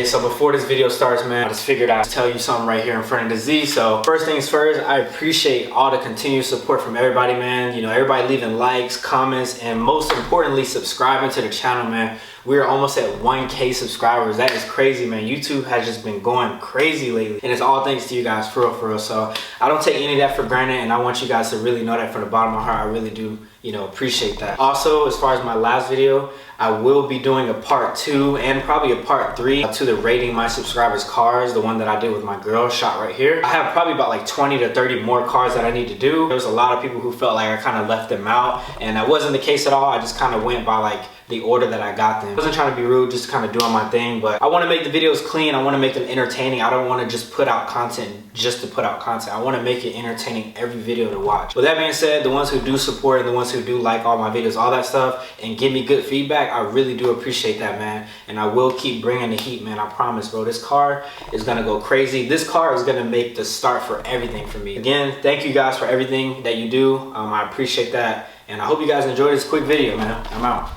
Okay, so before this video starts, man, I just figured I'd tell you something right here in front of the Z. So first things first, I appreciate all the continued support from everybody, man. You know, everybody leaving likes, comments, and most importantly, subscribing to the channel, man. We're almost at 1K subscribers. That is crazy, man. YouTube has just been going crazy lately, and it's all thanks to you guys, for real. So I don't take any of that for granted, and I want you guys to really know that from the bottom of my heart. I really do, you know, appreciate that. Also, as far as my last video, I will be doing a part 2 and probably a part 3 to the rating my subscribers cars, the one that I did with my girl, shot right here. I have probably about like 20 to 30 more cars that I need to do. There was a lot of people who felt like I kind of left them out, and that wasn't the case at all. I just kind of went by like the order that I got them. I wasn't trying to be rude, just kind of doing my thing, but I want to make the videos clean. I want to make them entertaining. I don't want to just put out content just to put out content. I want to make it entertaining every video to watch. With that being said, the ones who do support and the ones who do like all my videos, all that stuff, and give me good feedback, I really do appreciate that, man. And I will keep bringing the heat, man. I promise, bro. This car is gonna go crazy. This car is gonna make the start for everything for me. Again, thank you guys for everything that you do. I appreciate that, and I hope you guys enjoyed this quick video, man. I'm out.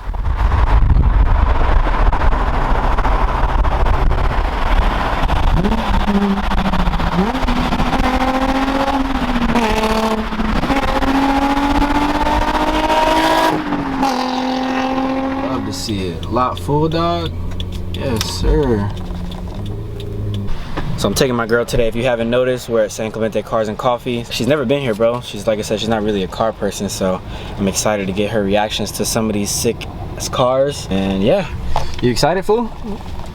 Love to see it. Lot full, dog. Yes, sir. So I'm taking my girl today. If you haven't noticed, we're at San Clemente Cars and Coffee. She's never been here, bro. She's, like I said, she's not really a car person, so I'm excited to get her reactions to some of these sick cars. And yeah, you excited, fool?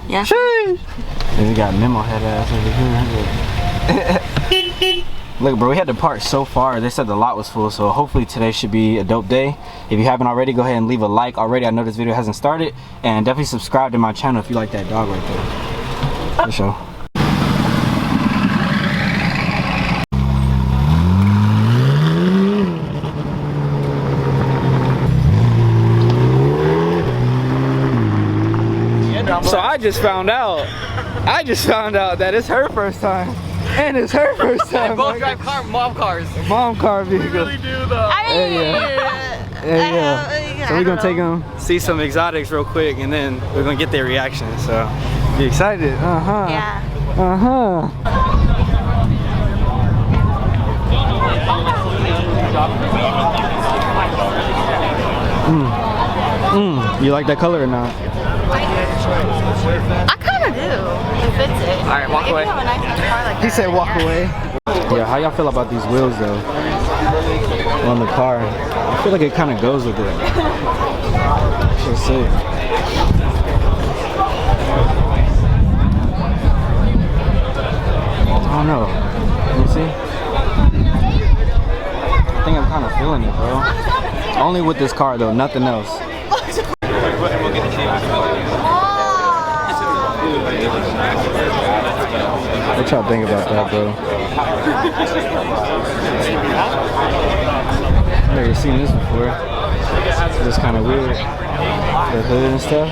Yeah. Sheesh. And we got Memo head ass over here. Look, bro, we had to park so far. They said the lot was full, so hopefully today should be a dope day. If you haven't already, go ahead and leave a like already. I know this video hasn't started, and definitely subscribe to my channel if you like that dog right there. For sure. So I just found out that it's her first time, and it's her first time. They both drive mom cars. Mom car vehicle. We really do though. Yeah. So we're gonna take them, see some exotics real quick, and then we're gonna get their reaction. So, you excited? Uh-huh. Yeah. Uh-huh. You like that color or not? I kind of do. It fits it. All right, walk away. If you have a nice car like that, He said walk away. Yeah, how y'all feel about these wheels though? On the car. I feel like it kind of goes with it. So sick. I don't know. Let me see. I think I'm kind of feeling it, bro. Only with this car though, nothing else. What y'all think about that, bro? I've never seen this before. It's just kind of weird. The hood and stuff.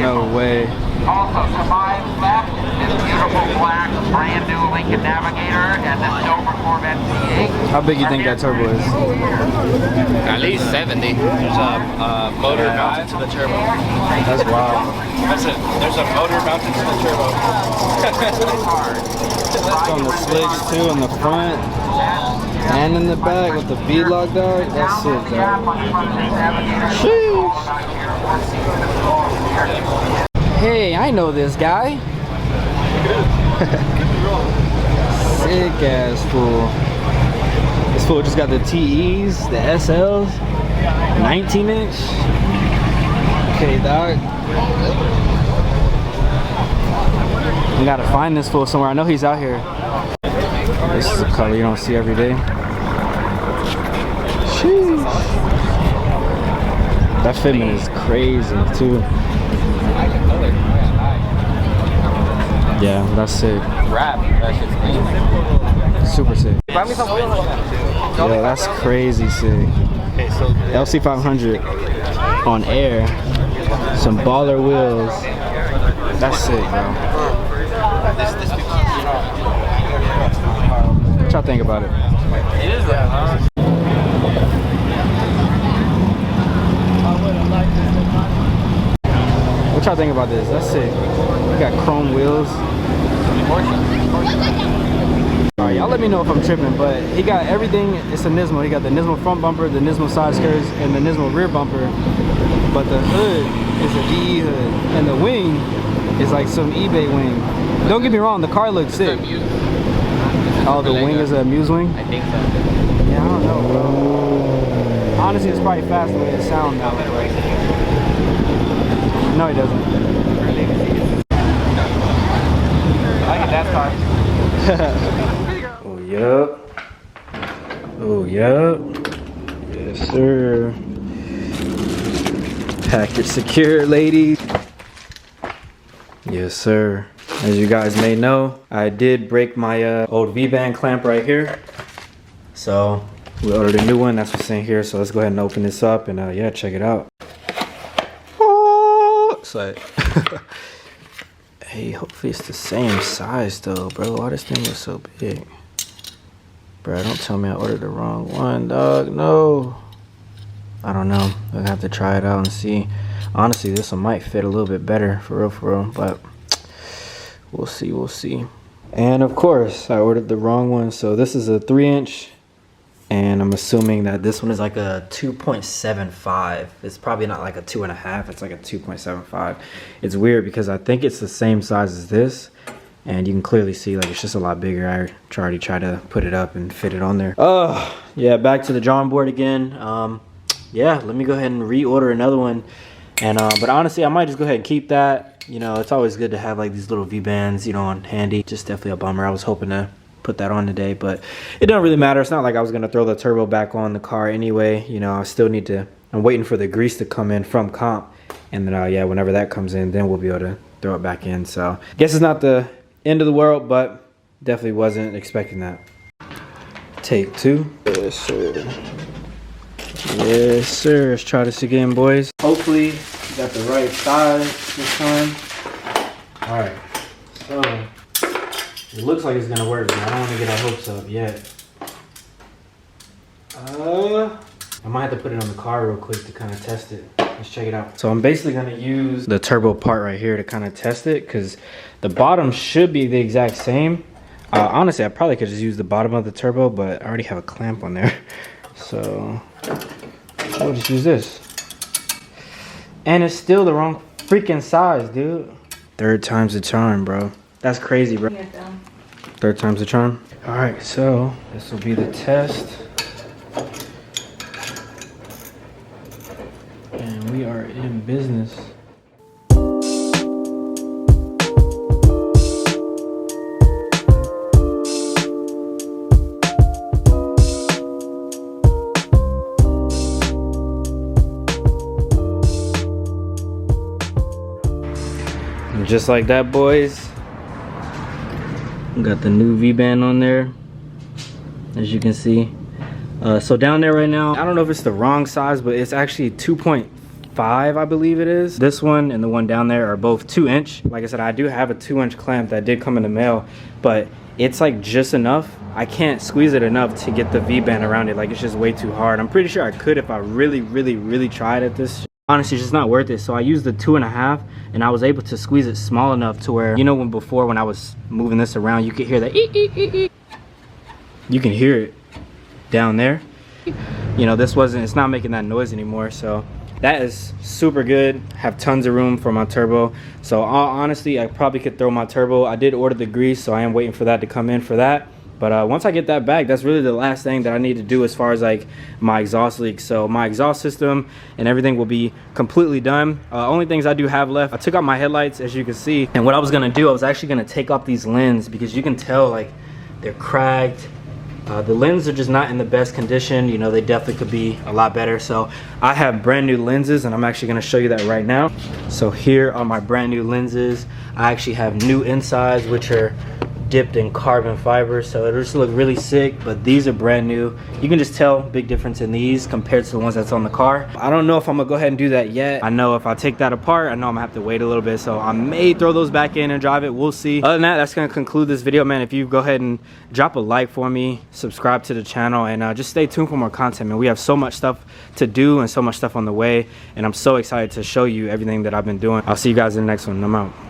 No way. Also, to my left, this beautiful black, brand new Lincoln Navigator and this silver Corvette C8. How big you think that turbo is? At least 70. There's a motor mounted to the turbo. That's wild. There's a motor mounted to the turbo. It's on the slicks too, on the front and in the back with the V-lock, dog. That's it, dog. Sheesh. Hey, I know this guy. Sick ass fool. This fool just got the TEs, the SLs, 19-inch. Okay, dog. We gotta find this fool somewhere. I know he's out here. This is a color you don't see every day. Sheesh. That fitment is crazy too. Yeah, that's sick. Wrap. That shit's crazy. Super sick. Buy me some wheels. Yeah, that's crazy sick. Okay, so LC500 on air. Some baller wheels. That's sick, bro. this 15, you know, What y'all think about it? It is that, huh? What y'all think about this? That's sick. We got chrome wheels. Alright, y'all let me know if I'm tripping, but he got everything. It's a Nismo. He got the Nismo front bumper, the Nismo side skirts, and the Nismo rear bumper. But the hood is a DE hood, and the wing is like some eBay wing. Don't get me wrong, the car looks sick. Oh, the wing is a Muse wing? I think so. Yeah, I don't know, bro. Honestly, it's probably fast the way it sounds now. No, he doesn't. I like a dad's car. Oh, yup. Oh, yup. Yes, sir. Package secure, ladies. Yes, sir. As you guys may know, I did break my old V-band clamp right here. So we ordered a new one. That's what's in here. So let's go ahead and open this up and yeah, check it out. Oh, so hey, hopefully it's the same size though, bro. Why this thing is so big? Bro, don't tell me I ordered the wrong one, dog. No. I don't know. I'm gonna have to try it out and see. Honestly, this one might fit a little bit better, for real, but we'll see, we'll see. And of course, I ordered the wrong one. So this is a 3-inch, and I'm assuming that this one is like a 2.75. It's probably not like a 2.5. It's like a 2.75. It's weird because I think it's the same size as this, and you can clearly see like it's just a lot bigger. I already tried to put it up and fit it on there. Oh yeah, back to the drawing board again. Yeah, let me go ahead and reorder another one. And but honestly, I might just go ahead and keep that. You know, it's always good to have like these little V-bands, you know, on handy. Just definitely a bummer. I was hoping to put that on today, but it doesn't really matter. It's not like I was gonna throw the turbo back on the car anyway. You know, I still need to. I'm waiting for the grease to come in from comp, and then yeah, whenever that comes in, then we'll be able to throw it back in. So guess it's not the end of the world, but definitely wasn't expecting that. Take 2. Yes, sir. Yes, sir. Let's try this again, boys. Hopefully, you got the right size this time. All right. So, it looks like it's going to work, but I don't want to get our hopes up yet. I might have to put it on the car real quick to kind of test it. Let's check it out. So, I'm basically going to use the turbo part right here to kind of test it, because the bottom should be the exact same. Honestly, I probably could just use the bottom of the turbo, but I already have a clamp on there. So we'll just use this. And it's still the wrong freaking size, dude. 3rd time's the charm, bro. That's crazy, bro. 3rd time's the charm. All right, so this will be the test. And we are in business. Just like that, boys. Got the new V-band on there, as you can see. So down there right now, I don't know if it's the wrong size, but it's actually 2.5, I believe it is. This one and the one down there are both 2-inch. Like I said, I do have a 2-inch clamp that did come in the mail, but it's like just enough. I can't squeeze it enough to get the V-band around it. Like, it's just way too hard. I'm pretty sure I could if I really tried at this. Honestly, it's just not worth it. So I used the 2.5, and I was able to squeeze it small enough to where, you know, when I was moving this around, you could hear that you can hear it down there. You know, it's not making that noise anymore. So that is super good. Have tons of room for my turbo. So honestly, I probably could throw my turbo. I did order the grease, so I am waiting for that to come in for that. But once I get that back, that's really the last thing that I need to do as far as like my exhaust leaks. So my exhaust system and everything will be completely done. Only things I do have left, I took out my headlights, as you can see. And what I was gonna do, I was actually gonna take off these lenses, because you can tell like they're cracked. The lenses are just not in the best condition. You know, they definitely could be a lot better. So I have brand new lenses, and I'm actually gonna show you that right now. So here are my brand new lenses. I actually have new insides, which are dipped in carbon fiber, so it'll just look really sick. But these are brand new. You can just tell big difference in these compared to the ones that's on the car. I don't know if I'm gonna go ahead and do that yet. I know if I take that apart, I know I'm gonna have to wait a little bit, so I may throw those back in and drive it. We'll see. Other than that, that's gonna conclude this video, man. If you go ahead and drop a like for me, subscribe to the channel, and just stay tuned for more content, man. We have so much stuff to do and so much stuff on the way, and I'm so excited to show you everything that I've been doing. I'll see you guys in the next one. I'm out.